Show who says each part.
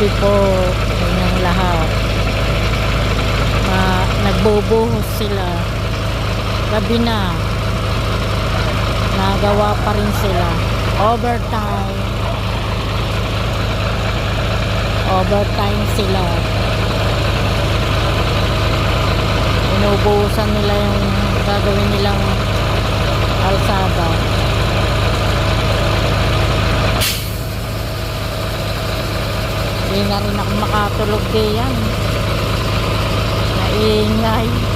Speaker 1: gabi po ng lahat. Nagbubuhos sila. Gabi na. Nagawa pa rin sila. Overtime. Overtime sila. Inubuhusan nila yung gagawin nilang kalsada. Hindi na rin ako makatulog diyan. Naingay.